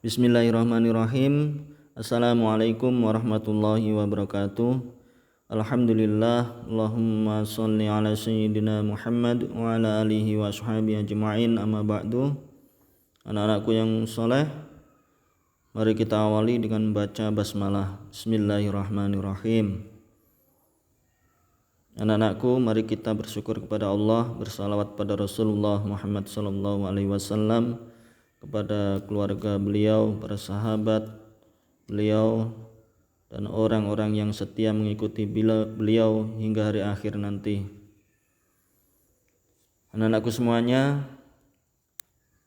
Bismillahirrahmanirrahim. Assalamualaikum warahmatullahi wabarakatuh. Alhamdulillah, Allahumma sholli ala sayyidina Muhammad wa ala alihi wa sahbihi ajma'in, amma ba'du. Anak-anakku yang soleh, mari kita awali dengan baca basmalah. Bismillahirrahmanirrahim. Anak-anakku, mari kita bersyukur kepada Allah, bersalawat pada Rasulullah Muhammad sallallahu alaihi wasallam, kepada keluarga beliau, para sahabat beliau, dan orang-orang yang setia mengikuti beliau hingga hari akhir nanti. Anak-anakku semuanya,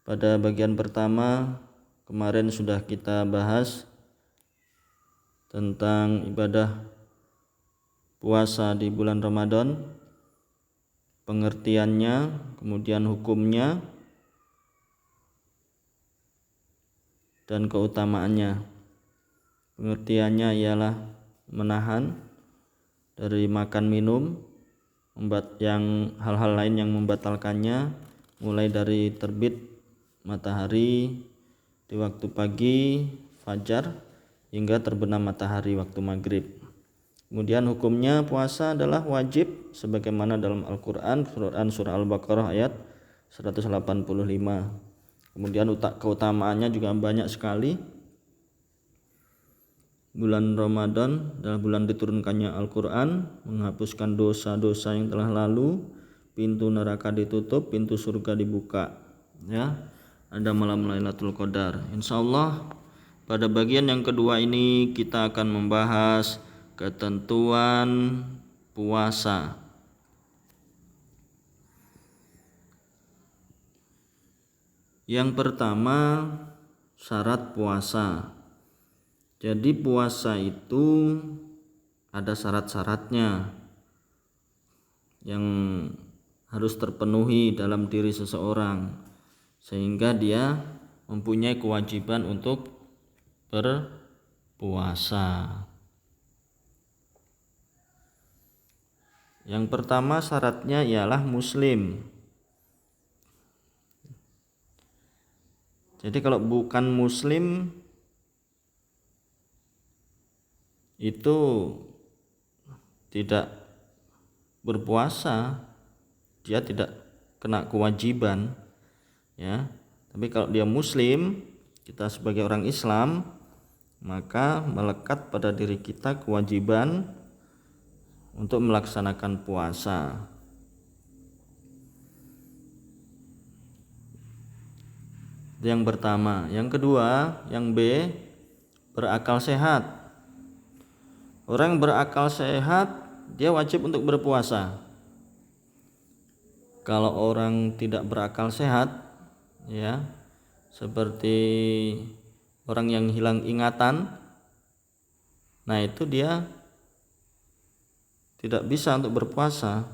pada bagian pertama kemarin sudah kita bahas tentang ibadah puasa di bulan Ramadan, pengertiannya, kemudian hukumnya, dan keutamaannya. Pengertiannya ialah menahan dari makan minum, yang hal-hal lain yang membatalkannya, mulai dari terbit matahari di waktu pagi fajar hingga terbenam matahari waktu maghrib. Kemudian hukumnya, puasa adalah wajib sebagaimana dalam Al-Quran, surah Al-Baqarah ayat 185. Kemudian keutamaannya juga banyak sekali. Bulan Ramadan adalah bulan diturunkannya Al-Quran, menghapuskan dosa-dosa yang telah lalu, pintu neraka ditutup, pintu surga dibuka. Ya, ada malam Lailatul Qadar. Insyaallah pada bagian yang kedua ini kita akan membahas ketentuan puasa. Yang pertama, syarat puasa. Jadi puasa itu ada syarat-syaratnya yang harus terpenuhi dalam diri seseorang sehingga dia mempunyai kewajiban untuk berpuasa. Yang pertama syaratnya ialah muslim. Jadi kalau bukan muslim itu tidak berpuasa, dia tidak kena kewajiban, ya. Tapi kalau dia muslim, kita sebagai orang Islam, maka melekat pada diri kita kewajiban untuk melaksanakan puasa. Yang pertama. Yang kedua, yang B, berakal sehat. Orang berakal sehat dia wajib untuk berpuasa. Kalau orang tidak berakal sehat, ya, seperti orang yang hilang ingatan, nah itu dia tidak bisa untuk berpuasa,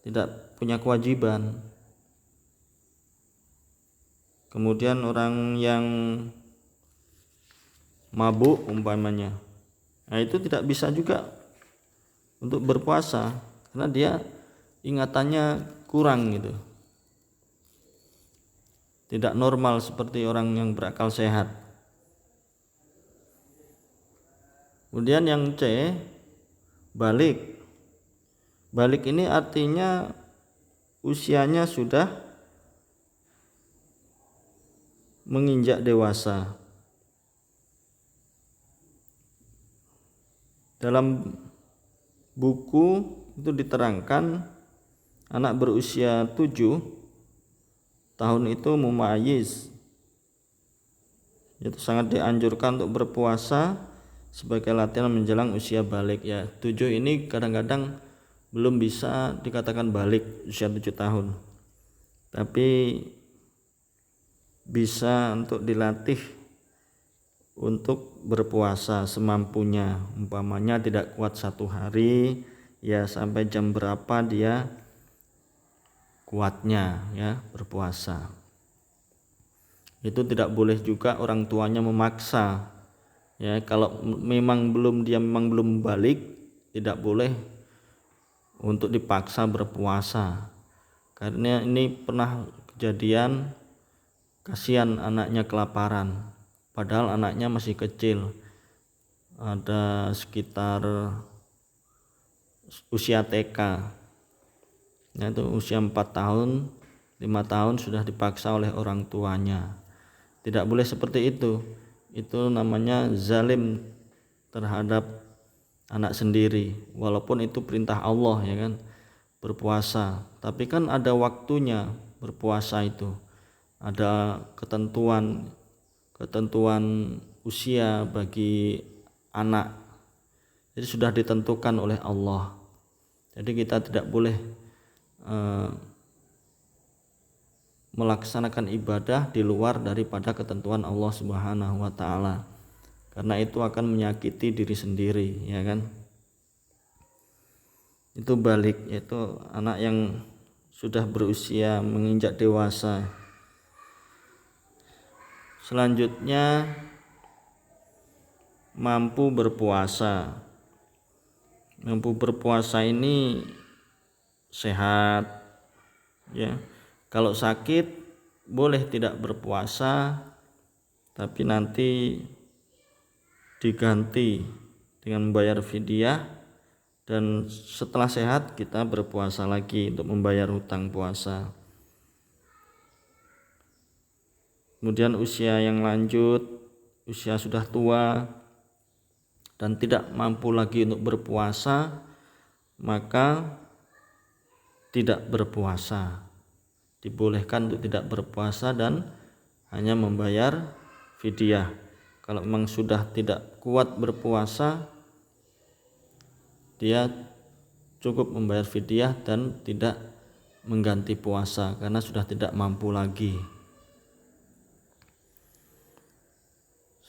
tidak punya kewajiban. Kemudian orang yang mabuk umpamanya, nah itu tidak bisa juga untuk berpuasa karena dia ingatannya kurang gitu, tidak normal seperti orang yang berakal sehat. Kemudian yang C, balik. Balik ini artinya usianya sudah menginjak dewasa. Dalam buku itu diterangkan anak berusia 7 tahun itu mumayyiz, itu sangat dianjurkan untuk berpuasa sebagai latihan menjelang usia balik. Ya, 7 ini kadang-kadang belum bisa dikatakan balik usia 7 tahun, tapi bisa untuk dilatih untuk berpuasa semampunya. Umpamanya tidak kuat 1 hari, ya sampai jam berapa dia kuatnya, ya, berpuasa. Itu tidak boleh juga orang tuanya memaksa, ya. Kalau dia memang belum balik, tidak boleh untuk dipaksa berpuasa, karena ini pernah kejadian, kasihan anaknya kelaparan, padahal anaknya masih kecil, ada sekitar usia TK, yaitu usia 4 tahun 5 tahun sudah dipaksa oleh orang tuanya. Tidak boleh seperti itu namanya zalim terhadap anak sendiri, walaupun itu perintah Allah ya kan, berpuasa, tapi kan ada waktunya berpuasa itu, ada ketentuan usia bagi anak, jadi sudah ditentukan oleh Allah. Jadi kita tidak boleh melaksanakan ibadah di luar daripada ketentuan Allah Subhanahu wa taala, karena itu akan menyakiti diri sendiri ya kan. Itu balik, yaitu anak yang sudah berusia menginjak dewasa. Selanjutnya mampu berpuasa. Mampu berpuasa ini sehat ya. Kalau sakit boleh tidak berpuasa, tapi nanti diganti dengan membayar fidyah, dan setelah sehat kita berpuasa lagi untuk membayar hutang puasa. Kemudian usia yang lanjut, usia sudah tua dan tidak mampu lagi untuk berpuasa, maka tidak berpuasa. Dibolehkan untuk tidak berpuasa dan hanya membayar fidyah. Kalau memang sudah tidak kuat berpuasa, dia cukup membayar fidyah dan tidak mengganti puasa karena sudah tidak mampu lagi.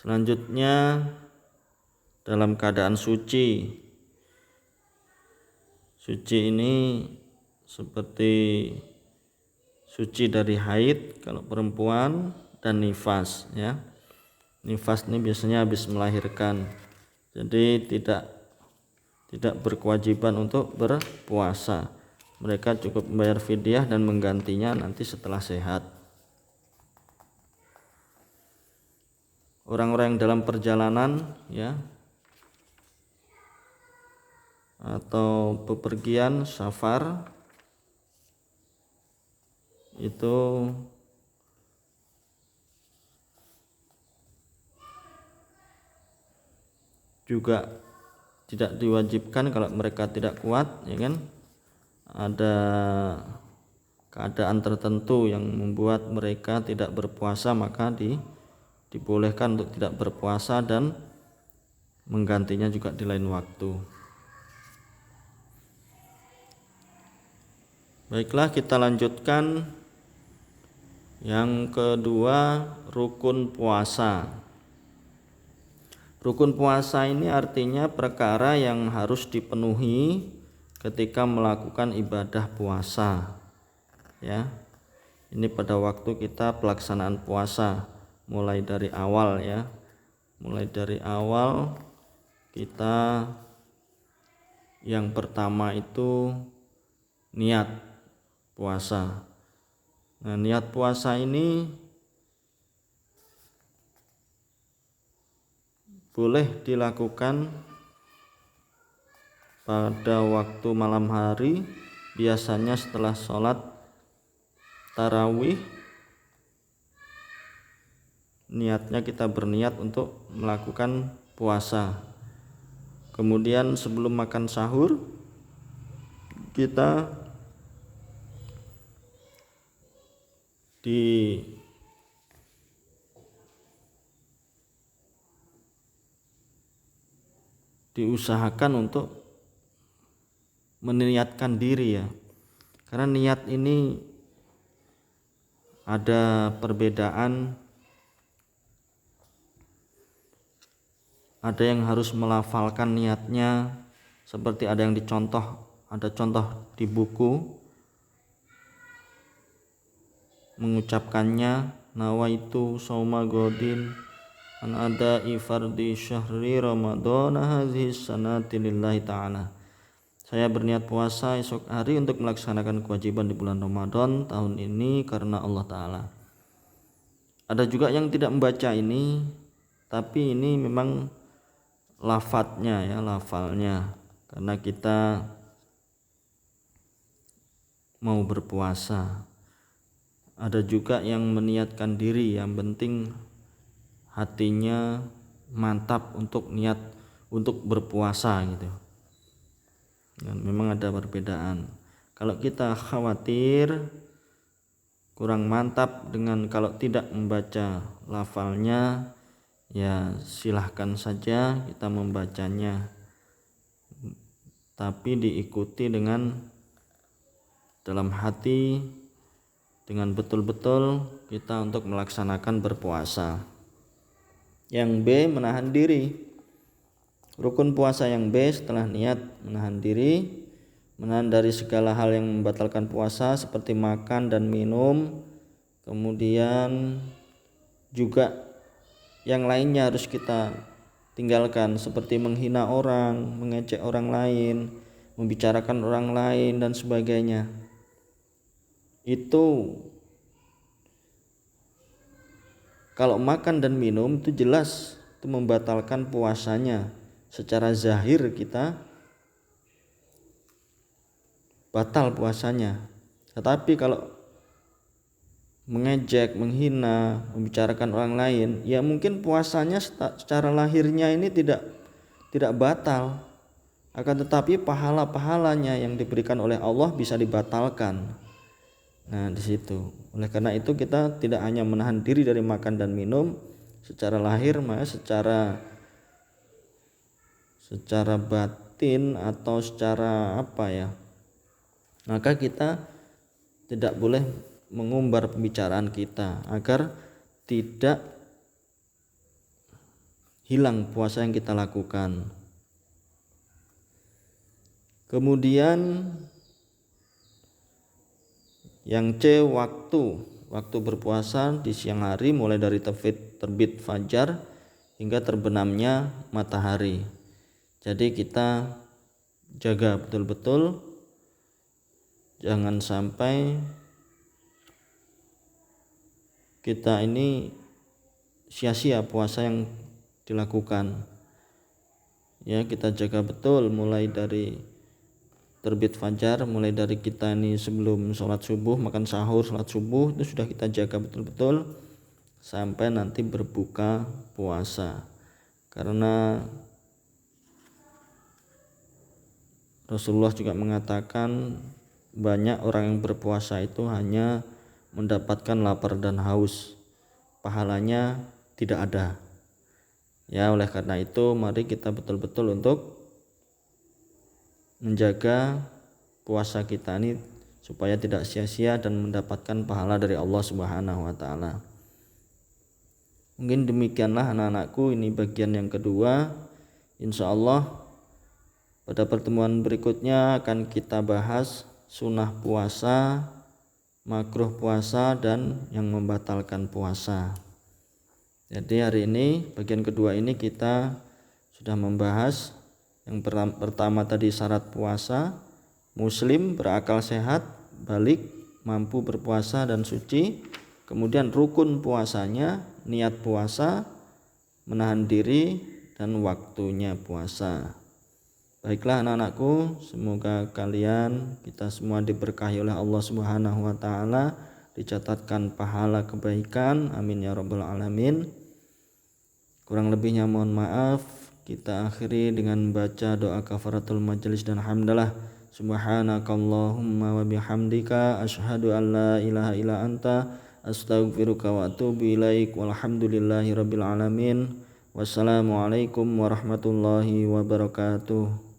Selanjutnya dalam keadaan suci. Suci ini seperti suci dari haid kalau perempuan dan nifas ya. Nifas ini biasanya habis melahirkan, jadi tidak berkewajiban untuk berpuasa. Mereka cukup membayar fidyah dan menggantinya nanti setelah sehat. Orang-orang yang dalam perjalanan ya, atau bepergian safar, itu juga tidak diwajibkan kalau mereka tidak kuat ya kan. Ada keadaan tertentu yang membuat mereka tidak berpuasa, maka dibolehkan untuk tidak berpuasa dan menggantinya juga di lain waktu. Baiklah, kita lanjutkan yang kedua, rukun puasa. Rukun puasa ini artinya perkara yang harus dipenuhi ketika melakukan ibadah puasa ya. Ini pada waktu kita pelaksanaan puasa, mulai dari awal ya. Mulai dari awal kita yang pertama itu niat puasa. Nah, niat puasa ini boleh dilakukan pada waktu malam hari, biasanya setelah sholat tarawih. Niatnya kita berniat untuk melakukan puasa. Kemudian sebelum makan sahur kita diusahakan untuk meniatkan diri ya, karena niat ini ada perbedaan. Ada yang harus melafalkan niatnya, seperti ada yang ada contoh di buku, mengucapkannya, nawaitu shauma godin an ada'i fardi syahri ramadhan hadhihi sanati lillahi ta'ala. Saya berniat puasa esok hari untuk melaksanakan kewajiban di bulan Ramadan tahun ini karena Allah Ta'ala. Ada juga yang tidak membaca ini, tapi ini memang lafadznya ya, lafalnya, karena kita mau berpuasa. Ada juga yang meniatkan diri, yang penting hatinya mantap untuk niat untuk berpuasa gitu. Dan memang ada perbedaan. Kalau kita khawatir kurang mantap dengan kalau tidak membaca lafalnya, ya silahkan saja kita membacanya, tapi diikuti dengan dalam hati, dengan betul-betul kita untuk melaksanakan berpuasa. Yang B, menahan diri. Rukun puasa yang B setelah niat menahan diri, menahan dari segala hal yang membatalkan puasa seperti makan dan minum. Kemudian juga yang lainnya harus kita tinggalkan, seperti menghina orang, mengejek orang lain, membicarakan orang lain dan sebagainya. Itu kalau makan dan minum itu jelas itu membatalkan puasanya. Secara zahir kita batal puasanya. Tetapi kalau mengejek, menghina, membicarakan orang lain, ya mungkin puasanya secara lahirnya ini tidak batal. Akan tetapi pahala-pahalanya yang diberikan oleh Allah bisa dibatalkan. Nah, di situ. Oleh karena itu kita tidak hanya menahan diri dari makan dan minum secara lahir, maka secara batin atau secara apa ya, maka kita tidak boleh mengumbar pembicaraan kita agar tidak hilang puasa yang kita lakukan. Kemudian yang C, waktu berpuasa di siang hari mulai dari terbit fajar hingga terbenamnya matahari. Jadi kita jaga betul-betul, jangan sampai kita ini sia-sia puasa yang dilakukan. Ya, kita jaga betul mulai dari terbit fajar, mulai dari kita ini sebelum sholat subuh, makan sahur, sholat subuh, itu sudah kita jaga betul-betul sampai nanti berbuka puasa. Karena Rasulullah juga mengatakan banyak orang yang berpuasa itu hanya mendapatkan lapar dan haus, pahalanya tidak ada. Ya, oleh karena itu mari kita betul-betul untuk menjaga puasa kita ini supaya tidak sia-sia dan mendapatkan pahala dari Allah Subhanahu wa taala. Mungkin demikianlah anak-anakku, ini bagian yang kedua. Insyaallah pada pertemuan berikutnya akan kita bahas sunnah puasa, makruh puasa, dan yang membatalkan puasa. Jadi hari ini bagian kedua ini kita sudah membahas yang pertama tadi syarat puasa, muslim, berakal sehat, balik, mampu berpuasa dan suci. Kemudian rukun puasanya, niat puasa, menahan diri, dan waktunya puasa. Baiklah anak-anakku, semoga kita semua diberkahi oleh Allah Subhanahu wa taala, dicatatkan pahala kebaikan. Amin ya rabbal alamin. Kurang lebihnya mohon maaf. Kita akhiri dengan baca doa kafaratul majelis dan hamdalah. Subhanakallahumma wa bihamdika asyhadu an la ilaha illa anta astaghfiruka wa atubu ilaik. Walhamdulillahirabbil alamin. Wassalamualaikum warahmatullahi wabarakatuh.